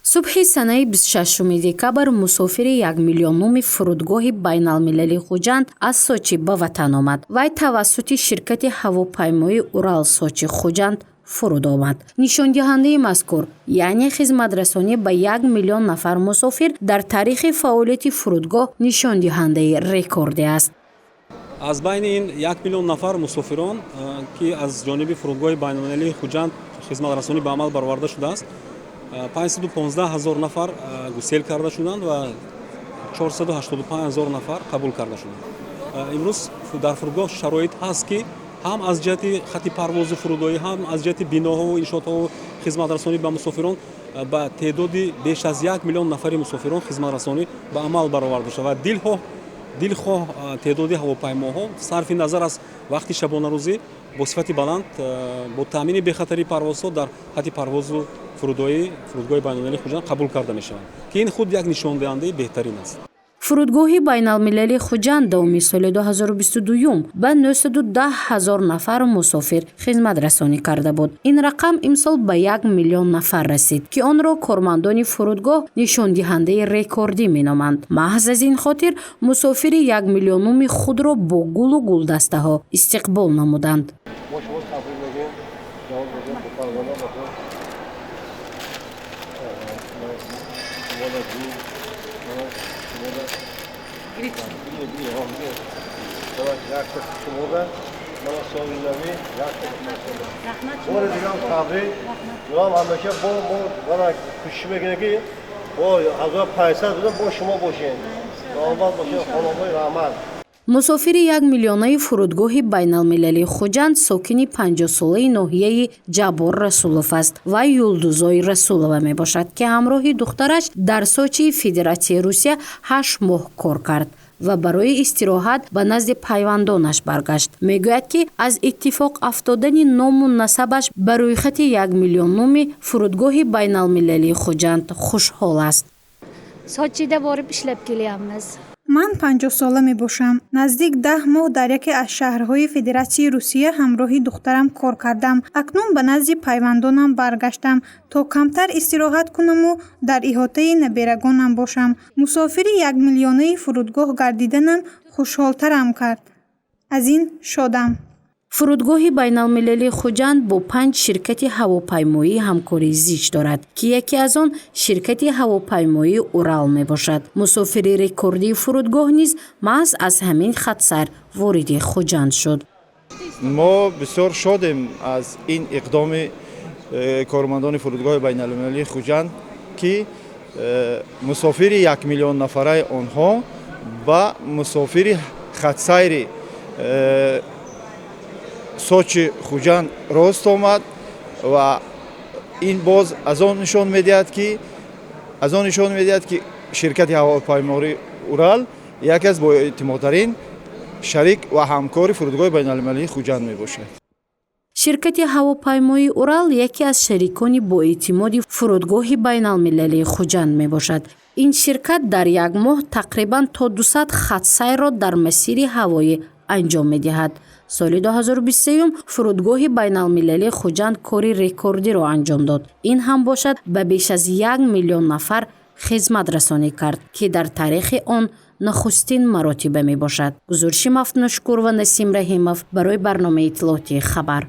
субҳи санаи 26 декабр мусофири 1 миллионуми фурудгоҳи байналмилалии Хуҷанд аз Сочи ба ватан омад. Вай тавассути ширкати ҳавопаймоии Урал Сочи Хуҷанд фуруд омад. нишондиҳандаи мазкур, яъне хизматрасонӣ ба 1 миллион нафар мусофир дар таърихи фаъолияти фурудгоҳ нишондиҳандаи рекорде аст. аз байни ин 1 миллион нафар мусофирон ки аз ҷониби фурудгоҳи байналмилалии Хуҷанд хизматрасонӣ ба амал бароварда шудааст, 515,000 нафар гусел карда шуданд ва 485,000 нафар қабул карда шуданд. имрӯз дар фурудгоҳ шароит ҳаст ки ҳам аз ҷиҳати хати парвозу фурудоӣ, ҳам аз ҷиҳати биноҳо, иншоотҳо хизматрасонӣ ба мусофирон ба теъдоди беш аз 1 миллион нафари мусофирон хизматрасонӣ ба амал бароварда шуда ва дилхоҳ теъдоди ҳавопаймоҳо сарфи назар аз вақти шабонарӯзӣ бо сифати баланд бо таъмини бехатарии парвозҳо дар хати парвозу фурудгоҳи байналмилалии Хуҷанд қабул карда мешаванд ки ин худ як нишондиҳандаи беҳтарин аст. фурудгоҳи байналмилалии Хуҷанд давоми соли 2022 ба 910,000 нафар мусофир хизматрасонӣ карда буд. ин рақам имсол ба 1 миллион нафар расид ки онро кормандони фурудгоҳ нишондиҳандаи рекордӣ меноманд. маҳз аз ин хотир мусофири 1 миллионуми худро бо гулу гулдастаҳо истиқбол намуданд. мусофири 1 миллионаи фурудгоҳи байналмилалии Хуҷанд сокини 50-солаи ноҳияи Ҷаббор Расулов аст. вай Юлдузои Расулова мебошад ки ҳамроҳи духтараш дар Сочии Федератсияи Русия 8 моҳ кор кард ва барои истироҳат ба назди пайвандонаш баргашт. мегӯяд ки аз иттифоқ афтодани ному насабаш ба рӯйхати 1 миллионуми фурудгоҳи байналмилалии Хуҷанд хушҳол аст. Сочида бориб ишлаб келаямиз. ман 50 сола мебошам. наздик 10 моҳ дар яке аз шаҳрҳои Федератсияи Русия ҳамроҳи духтарам кор кардам. акнун ба назди пайвандонам баргаштам, то камтар истироҳат кунаму дар иҳотаи наберагонам бошам. мусофири 1 миллионаи фурудгоҳ гардиданам хушҳолтарам кард. аз ин шодам. фурудгоҳи байналмилалии Хуҷанд бо 5 ширкати ҳавопаймоӣ ҳамкории зич дорад ки яке аз он ширкати ҳавопаймоии Урал мебошад. мусофири рекордии фурудгоҳ низ маҳз аз ҳамин хатсайр вориди Хуҷанд шуд. мо бисёр шодем аз ин иқдоми кормандони фурудгоҳи байналмилалии Хуҷанд ки мусофири 1 миллион нафараи онҳо ба мусофири хатсайри Сочи Хуҷанд рост омад ва ин боз аз он нишон медиҳад ки ширкати ҳавопаймоии Урал яке аз боэътимодтарин шарик ва ҳамкори фурудгоҳи байналмилалии Хуҷанд мебошад. ширкати ҳавопаймоии Урал яке аз шарикони боэътимоди фурудгоҳи байналмилалии Хуҷанд мебошад. ин ширкат дар як моҳ тақрибан то 200 хатсайрро дар масири ҳавоӣ анҷом медиҳад. соли 2023 фурудгоҳи байналмилалии Хуҷанд кори рекордиро анҷом дод. ин ҳам бошад ба беш аз 1 миллион нафар хизмат расонӣ кард ки дар таърихи он нахустин маротиба мебошад. гузурши Мафтунашкурова, Насим Раҳимов барои барномаи иттилоотии Хабар.